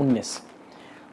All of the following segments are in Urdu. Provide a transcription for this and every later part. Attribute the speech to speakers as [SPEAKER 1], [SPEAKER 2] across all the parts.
[SPEAKER 1] 19।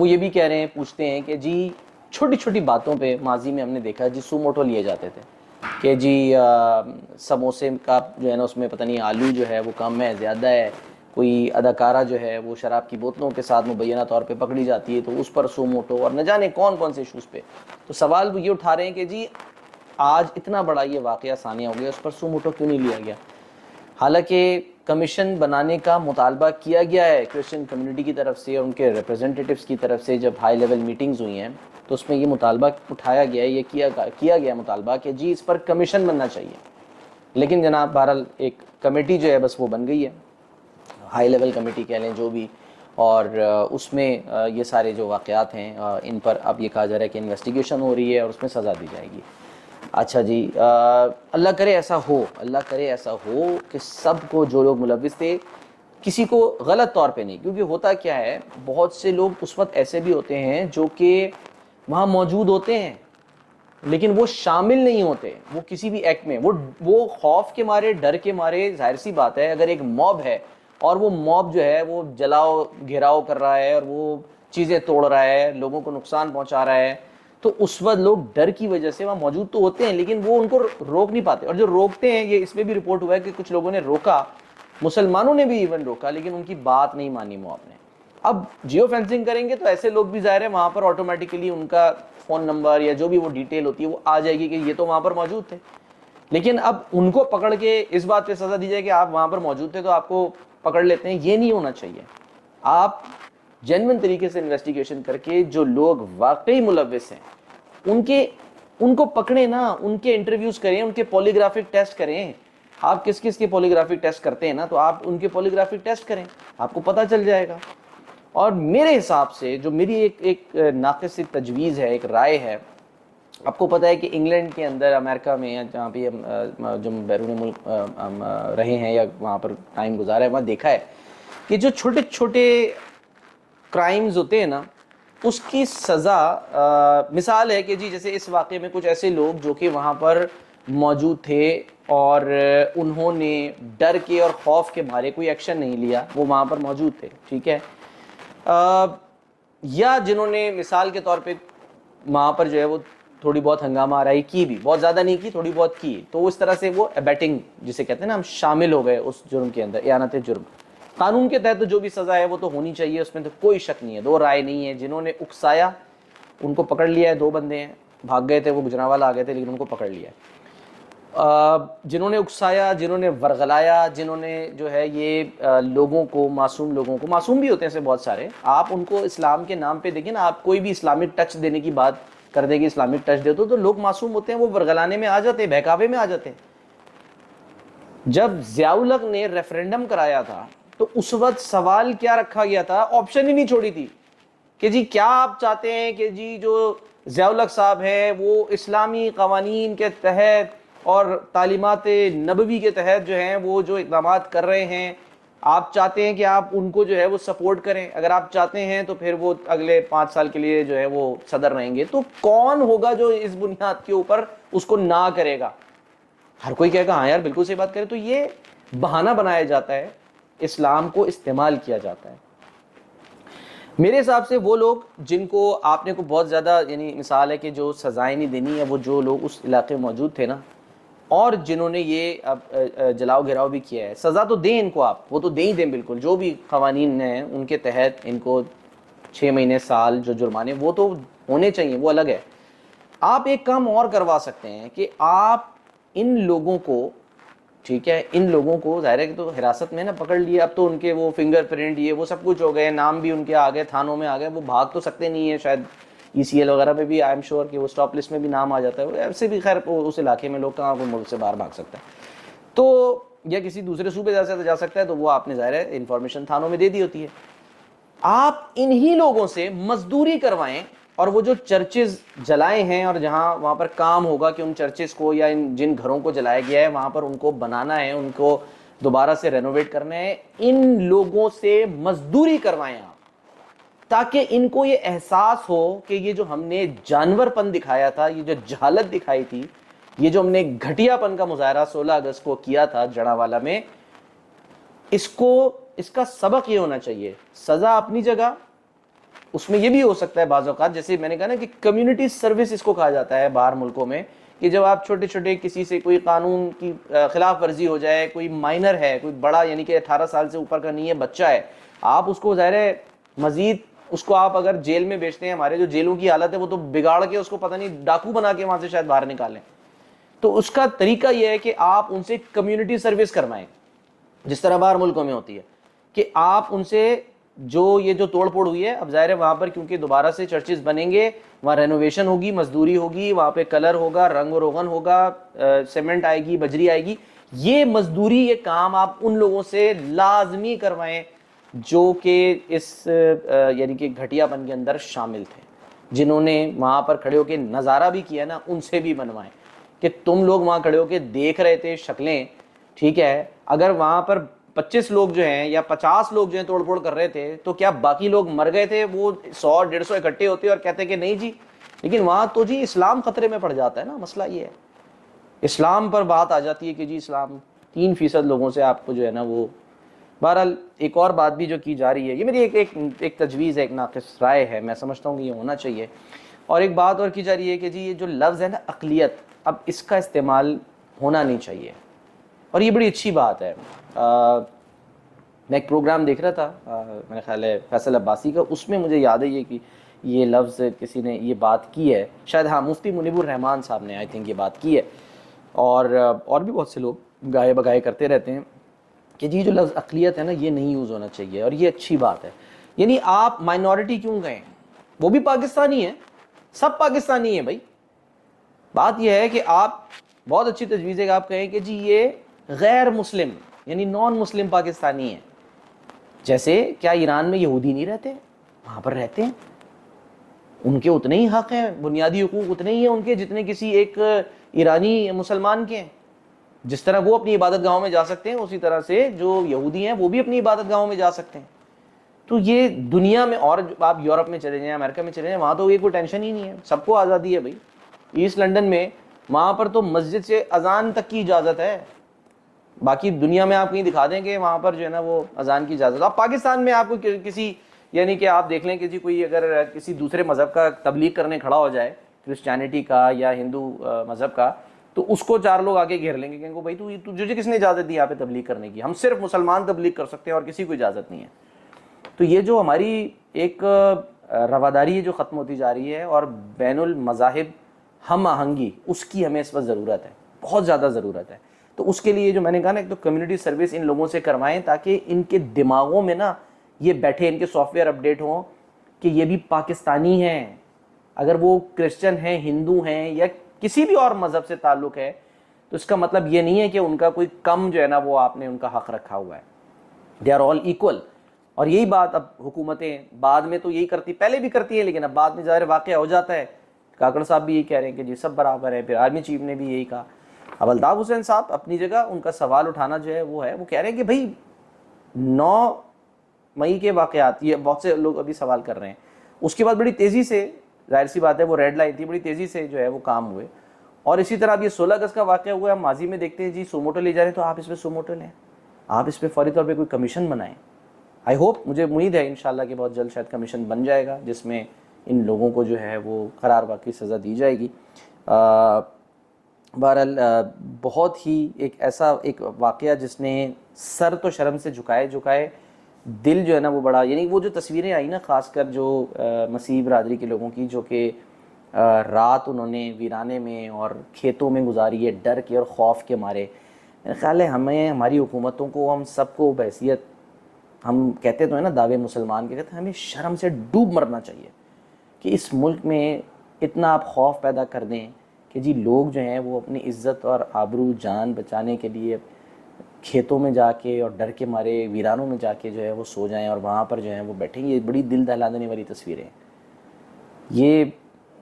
[SPEAKER 1] وہ یہ بھی کہہ رہے ہیں, پوچھتے ہیں کہ جی چھوٹی چھوٹی باتوں پہ ماضی میں ہم نے دیکھا جی سو موٹو لیے جاتے تھے کہ جی سموسے کا جو ہے نا اس میں پتہ نہیں آلو جو ہے وہ کم ہے زیادہ ہے, کوئی اداکارہ جو ہے وہ شراب کی بوتلوں کے ساتھ مبینہ طور پہ پکڑی جاتی ہے تو اس پر سو موٹو, اور نہ جانے کون کون سے ایشوز پہ. تو سوال وہ یہ اٹھا رہے ہیں کہ جی آج اتنا بڑا یہ واقعہ ثانیہ ہو گیا, اس پر سو موٹو کیوں نہیں لیا گیا؟ حالانکہ کمیشن بنانے کا مطالبہ کیا گیا ہے کرسچن کمیونٹی کی طرف سے اور ان کے ریپرزنٹیٹیوز کی طرف سے. جب ہائی لیول میٹنگز ہوئی ہیں تو اس میں یہ مطالبہ اٹھایا گیا ہے, یہ کیا گیا مطالبہ کہ جی اس پر کمیشن بننا چاہیے. لیکن جناب بہرحال ایک کمیٹی جو ہے بس وہ بن گئی ہے, ہائی لیول کمیٹی کہہ لیں جو بھی, اور اس میں یہ سارے جو واقعات ہیں ان پر اب یہ کہا جا رہا ہے کہ انویسٹیگیشن ہو رہی ہے اور اس میں سزا دی جائے گی. اچھا جی, اللہ کرے ایسا ہو, اللہ کرے ایسا ہو کہ سب کو جو لوگ ملوث تھے کسی کو غلط طور پہ نہیں, کیونکہ ہوتا کیا ہے بہت سے لوگ اس وقت ایسے بھی ہوتے ہیں جو کہ وہاں موجود ہوتے ہیں لیکن وہ شامل نہیں ہوتے, وہ کسی بھی ایکٹ میں وہ خوف کے مارے, ڈر کے مارے. ظاہر سی بات ہے اگر ایک موب ہے اور وہ موب جو ہے وہ جلاؤ گھیراؤ کر رہا ہے اور وہ چیزیں توڑ رہا ہے, لوگوں کو نقصان پہنچا رہا ہے, تو اس وقت لوگ ڈر کی وجہ سے وہاں موجود تو ہوتے ہیں لیکن وہ ان کو روک نہیں پاتے. اور جو روکتے ہیں, یہ اس میں بھی رپورٹ ہوا ہے کہ کچھ لوگوں نے روکا, مسلمانوں نے بھی ایون روکا, لیکن ان کی بات نہیں مانی موب نے. اب جیو فینسنگ کریں گے تو ایسے لوگ بھی ظاہر ہے وہاں پر آٹومیٹیکلی ان کا فون نمبر یا جو بھی وہ ڈیٹیل ہوتی ہے وہ آ جائے گی کہ یہ تو وہاں پر موجود تھے. لیکن اب ان کو پکڑ کے اس بات پہ سزا دی جائے کہ آپ وہاں پر موجود تھے تو آپ کو پکڑ لیتے ہیں, یہ نہیں ہونا چاہیے. آپ جینوئن طریقے سے انویسٹیگیشن کر کے جو لوگ واقعی ملوث ہیں ان کو پکڑیں نا, ان کے انٹرویوز کریں, ان کے پولیگرافک ٹیسٹ کریں. آپ کس کے پولیگرافک ٹیسٹ کرتے ہیں نا, تو آپ ان کے پولیگرافک ٹیسٹ کریں, آپ کو پتہ چل جائے گا. اور میرے حساب سے جو میری ایک ناقص تجویز ہے, ایک رائے ہے, آپ کو پتہ ہے کہ انگلینڈ کے اندر, امریکہ میں, جہاں پہ جو بیرون ملک رہے ہیں یا وہاں پر ٹائم گزارا ہے, وہاں دیکھا ہے کہ جو چھوٹے چھوٹے کرائمز ہوتے ہیں نا اس کی سزا, مثال ہے کہ جی جیسے اس واقعے میں کچھ ایسے لوگ جو کہ وہاں پر موجود تھے اور انہوں نے ڈر کے اور خوف کے مارے کوئی ایکشن نہیں لیا, وہ وہاں پر موجود تھے, ٹھیک ہے, یا جنہوں نے مثال کے طور پہ وہاں پر جو ہے وہ تھوڑی بہت ہنگامہ آرائی کی, بھی بہت زیادہ نہیں کی, تھوڑی بہت کی, تو اس طرح سے وہ ابیٹنگ جسے کہتے ہیں نا, ہم شامل ہو گئے اس جرم کے اندر, اعانت جرم. قانون کے تحت تو جو بھی سزا ہے وہ تو ہونی چاہیے, اس میں تو کوئی شک نہیں ہے, دو رائے نہیں ہے. جنہوں نے اکسایا ان کو پکڑ لیا ہے, 2 بندے ہیں, بھاگ گئے تھے, وہ گجرانوالہ آ گئے تھے لیکن ان کو پکڑ لیا ہے. جنہوں نے اکسایا, جنہوں نے ورغلایا, جنہوں نے جو ہے یہ لوگوں کو, معصوم بھی ہوتے ہیں سے بہت سارے, آپ ان کو اسلام کے نام پہ دیکھیں نا, آپ کوئی بھی اسلامک ٹچ دینے کی بات کر دے گی, اسلامک ٹچ دے دو, تو لوگ معصوم ہوتے ہیں, وہ ورغلانے میں آ جاتے ہیں, بہکاوے میں آ جاتے ہیں. جب ضیاء الحق نے ریفرینڈم کرایا تھا تو اس وقت سوال کیا رکھا گیا تھا, آپشن ہی نہیں چھوڑی تھی کہ جی کیا آپ چاہتے ہیں کہ جی جو ضیاء الحق صاحب ہے وہ اسلامی قوانین کے تحت اور تعلیمات نبوی کے تحت جو ہیں وہ جو اقدامات کر رہے ہیں, آپ چاہتے ہیں کہ آپ ان کو جو ہے وہ سپورٹ کریں, اگر آپ چاہتے ہیں تو پھر وہ اگلے 5 سال کے لیے جو ہے وہ صدر رہیں گے, تو کون ہوگا جو اس بنیاد کے اوپر اس کو نہ کرے گا؟ ہر کوئی کہے گا ہاں یار بالکل صحیح بات کرے. تو یہ بہانہ بنایا جاتا ہے, اسلام کو استعمال کیا جاتا ہے. میرے حساب سے وہ لوگ جن کو آپ نے کو بہت زیادہ, یعنی مثال ہے کہ جو سزائیں نہیں دینی ہے, وہ جو لوگ اس علاقے میں موجود تھے نا, اور جنہوں نے یہ اب جلاؤ گھیراؤ بھی کیا ہے, سزا تو دیں ان کو, آپ وہ تو دیں ہی دیں بالکل, جو بھی قوانین ہیں ان کے تحت ان کو 6 مہینے, سال جو جرمانے وہ تو ہونے چاہیے, وہ الگ ہے. آپ ایک کام اور کروا سکتے ہیں کہ آپ ان لوگوں کو, ٹھیک ہے, ان لوگوں کو ظاہر ہے کہ تو حراست میں نا پکڑ لیے, اب تو ان کے وہ فنگر پرنٹ یہ وہ سب کچھ ہو گئے, نام بھی ان کے آ گئے, تھانوں میں آ گئے, وہ بھاگ تو سکتے نہیں ہیں شاید, ECL وغیرہ میں بھی آئی ایم شیور کہ وہ اسٹاپ لسٹ میں بھی نام آ جاتا ہے, ایسے بھی خیر اس علاقے میں لوگ کہاں کوئی ملک سے باہر بھاگ سکتا ہے, تو یا کسی دوسرے صوبے جا سکتا ہے, تو وہ آپ نے ظاہر ہے انفارمیشن تھانوں میں دے دی ہوتی ہے. آپ انہی لوگوں سے مزدوری کروائیں, اور وہ جو چرچز جلائے ہیں اور جہاں وہاں پر کام ہوگا کہ ان چرچز کو یا جن گھروں کو جلایا گیا ہے وہاں پر ان کو بنانا ہے, ان کو دوبارہ سے رینوویٹ کرنا ہے, ان لوگوں سے مزدوری کروائیں آپ, تاکہ ان کو یہ احساس ہو کہ یہ جو ہم نے جانور پن دکھایا تھا, یہ جو جہالت دکھائی تھی, یہ جو ہم نے گھٹیا پن کا مظاہرہ 16 اگست کو کیا تھا جڑاوالا میں, اس کا سبق یہ ہونا چاہیے. سزا اپنی جگہ, اس میں یہ بھی ہو سکتا ہے بعض اوقات، جیسے میں نے کہا نا کہ کمیونٹی سروس اس کو کہا جاتا ہے باہر ملکوں میں، کہ جب آپ چھوٹے چھوٹے کسی سے کوئی قانون کی خلاف ورزی ہو جائے، کوئی مائنر ہے، کوئی بڑا یعنی کہ 18 سال سے اوپر کا نہیں ہے، بچہ ہے، آپ اس کو ظاہر ہے مزید اس کو آپ اگر جیل میں بیچتے ہیں، ہمارے جو جیلوں کی حالت ہے وہ تو بگاڑ کے اس کو پتہ نہیں ڈاکو بنا کے وہاں سے شاید باہر نکالیں. تو اس کا طریقہ یہ ہے کہ آپ ان سے کمیونٹی سروس کروائیں، جس طرح باہر ملکوں میں ہوتی ہے کہ آپ ان سے یہ جو توڑ پھوڑ ہوئی ہے، اب ظاہر ہے وہاں پر کیونکہ دوبارہ سے چرچز بنیں گے، وہاں رینوویشن ہوگی، مزدوری ہوگی، وہاں پہ کلر ہوگا، رنگ و روغن ہوگا، سیمنٹ آئے گی، بجری آئے گی، یہ مزدوری یہ کام آپ ان لوگوں سے لازمی کروائیں جو کہ اس یعنی کہ گھٹیا پن کے اندر شامل تھے، جنہوں نے وہاں پر کھڑے ہو کے نظارہ بھی کیا نا، ان سے بھی بنوائیں کہ تم لوگ وہاں کھڑے ہو کے دیکھ رہے تھے شکلیں، ٹھیک ہے، اگر وہاں پر 25 لوگ جو ہیں یا 50 لوگ جو ہیں توڑ پھوڑ کر رہے تھے تو کیا باقی لوگ مر گئے تھے؟ وہ 100 150 اکٹھے ہوتے اور کہتے کہ نہیں جی. لیکن وہاں تو جی اسلام خطرے میں پڑ جاتا ہے نا، مسئلہ یہ ہے اسلام پر بات آ جاتی ہے کہ جی اسلام 3% لوگوں سے آپ کو جو ہے نا وہ. بہرحال ایک اور بات بھی جو کی جا رہی ہے، یہ میری ایک تجویز ہے، ایک ناقص رائے ہے، میں سمجھتا ہوں کہ یہ ہونا چاہیے. اور ایک بات اور کی جا رہی ہے کہ جی یہ جو لفظ ہے نا اقلیت، اب اس کا استعمال ہونا نہیں چاہیے، اور یہ بڑی اچھی بات ہے. میں ایک پروگرام دیکھ رہا تھا، میرا خیال ہے فیصل عباسی کا، اس میں مجھے یاد ہے یہ کہ یہ لفظ کسی نے یہ بات کی ہے، شاید ہاں مفتی منیب الرحمان صاحب نے آئی تھنک یہ بات کی ہے، اور بھی بہت سے لوگ گائے بگائے کرتے رہتے ہیں کہ جی جو لفظ اقلیت ہے نا یہ نہیں یوز ہونا چاہیے، اور یہ اچھی بات ہے. یعنی آپ مائنورٹی کیوں گئے، وہ بھی پاکستانی ہیں، سب پاکستانی ہیں بھائی. بات یہ ہے کہ آپ بہت اچھی تجویز ہے کہ آپ کہیں کہ جی یہ غیر مسلم یعنی نان مسلم پاکستانی ہیں. جیسے کیا ایران میں یہودی نہیں رہتے؟ وہاں پر رہتے ہیں، ان کے اتنے ہی حق ہیں، بنیادی حقوق اتنے ہی ہیں ان کے جتنے کسی ایک ایرانی مسلمان کے ہیں. جس طرح وہ اپنی عبادت گاہوں میں جا سکتے ہیں، اسی طرح سے جو یہودی ہیں وہ بھی اپنی عبادت گاہوں میں جا سکتے ہیں. تو یہ دنیا میں، اور آپ یورپ میں چلے جائیں، امریکہ میں چلے جائیں، وہاں تو یہ کوئی ٹینشن ہی نہیں ہے، سب کو آزادی ہے بھائی. ایسٹ لنڈن میں وہاں پر تو مسجد سے اذان تک کی اجازت ہے. باقی دنیا میں آپ کہیں دکھا دیں کہ وہاں پر جو ہے نا وہ اذان کی اجازت. اب پاکستان میں آپ کو کسی یعنی کہ آپ دیکھ لیں کہ جی کوئی اگر کسی دوسرے مذہب کا تبلیغ کرنے کھڑا ہو جائے، کرسچینٹی کا یا ہندو مذہب کا، تو اس کو 4 لوگ آگے گھیر لیں گے کہ بھائی تجھے کس نے اجازت دی یہاں پہ تبلیغ کرنے کی؟ ہم صرف مسلمان تبلیغ کر سکتے ہیں اور کسی کو اجازت نہیں ہے. تو یہ جو ہماری ایک رواداری ہے جو ختم ہوتی جا رہی ہے، اور بین المذاہب ہم آہنگی، اس کی ہمیں اس وقت ضرورت ہے، بہت زیادہ ضرورت ہے. تو اس کے لیے جو میں نے کہا نا، ایک تو کمیونٹی سروس ان لوگوں سے کروائیں تاکہ ان کے دماغوں میں نا یہ بیٹھے، ان کے سافٹ ویئر اپڈیٹ ہوں کہ یہ بھی پاکستانی ہیں. اگر وہ کرسچن ہیں، ہندو ہیں، یا کسی بھی اور مذہب سے تعلق ہے، تو اس کا مطلب یہ نہیں ہے کہ ان کا کوئی کم جو ہے نا وہ آپ نے ان کا حق رکھا ہوا ہے. They are all equal. اور یہی بات اب حکومتیں بعد میں تو یہی کرتی، پہلے بھی کرتی ہیں، لیکن اب بعد میں ظاہر واقعہ ہو جاتا ہے. کاکڑ صاحب بھی یہی کہہ رہے ہیں کہ جی سب برابر ہیں، پھر آرمی چیف نے بھی یہی کہا. اب الطاف حسین صاحب اپنی جگہ، ان کا سوال اٹھانا جو ہے وہ کہہ رہے ہیں کہ بھائی 9 مئی کے واقعات، یہ بہت سے لوگ ابھی سوال کر رہے ہیں، اس کے بعد بڑی تیزی سے، ظاہر سی بات ہے وہ ریڈ لائن تھی، بڑی تیزی سے جو ہے وہ کام ہوئے. اور اسی طرح اب یہ 16 اگست کا واقعہ ہوا ہے، ہم ماضی میں دیکھتے ہیں جی سوموٹو لے جا رہے ہیں، تو آپ اس پہ سوموٹو لیں، آپ اس پہ فوری طور پہ کوئی کمیشن بنائیں. آئی ہوپ، مجھے امید ہے انشاءاللہ کہ بہت جلد شاید کمیشن بن جائے گا جس میں ان لوگوں کو جو ہے وہ قرار واقعی سزا دی جائے گی. بہرحال بہت ہی ایک ایسا ایک واقعہ جس نے سر تو شرم سے جھکائے دل جو ہے نا وہ بڑا، یعنی وہ جو تصویریں آئی نا خاص کر جو مسیح برادری کے لوگوں کی، جو کہ رات انہوں نے ویرانے میں اور کھیتوں میں گزاری ہے ڈر کے اور خوف کے مارے. میرا خیال ہے ہمیں، ہماری حکومتوں کو، ہم سب کو بحیثیت، ہم کہتے تو ہیں نا دعوے مسلمان کے، کہتے ہیں ہمیں شرم سے ڈوب مرنا چاہیے کہ اس ملک میں اتنا آپ خوف پیدا کر دیں کہ جی لوگ جو ہیں وہ اپنی عزت اور آبرو جان بچانے کے لیے کھیتوں میں جا کے اور ڈر کے مارے ویرانوں میں جا کے جو ہے وہ سو جائیں اور وہاں پر جو ہیں وہ بیٹھیں. یہ بڑی دل دہلا دینے والی تصویریں ہیں. یہ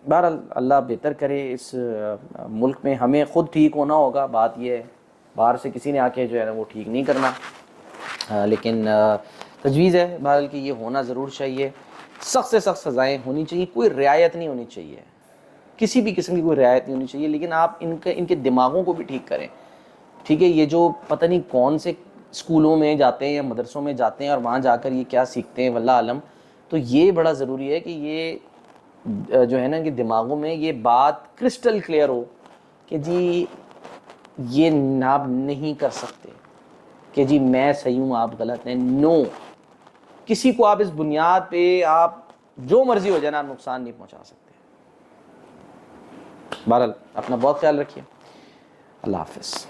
[SPEAKER 1] بہرحال اللہ بہتر کرے اس ملک میں. ہمیں خود ٹھیک ہونا ہوگا، بات یہ ہے، باہر سے کسی نے آ کے جو ہے نا وہ ٹھیک نہیں کرنا. لیکن تجویز ہے بہرحال کہ یہ ہونا ضرور چاہیے. سخت سے سخت سزائیں ہونی چاہیے، کوئی رعایت نہیں ہونی چاہیے، کسی بھی قسم کی کوئی رعایت نہیں ہونی چاہیے. لیکن آپ ان کے دماغوں کو بھی ٹھیک کریں. ٹھیک ہے، یہ جو پتہ نہیں کون سے اسکولوں میں جاتے ہیں یا مدرسوں میں جاتے ہیں اور وہاں جا کر یہ کیا سیکھتے ہیں واللہ عالم. تو یہ بڑا ضروری ہے کہ یہ جو ہے نا کہ دماغوں میں یہ بات کرسٹل کلیئر ہو کہ جی یہ آپ نہیں کر سکتے کہ جی میں صحیح ہوں آپ غلط ہیں. نو، کسی کو آپ اس بنیاد پہ آپ جو مرضی ہو جائے نا، آپ نقصان نہیں پہنچا سکتے. بہرحال اپنا بہت خیال رکھیے. اللہ حافظ.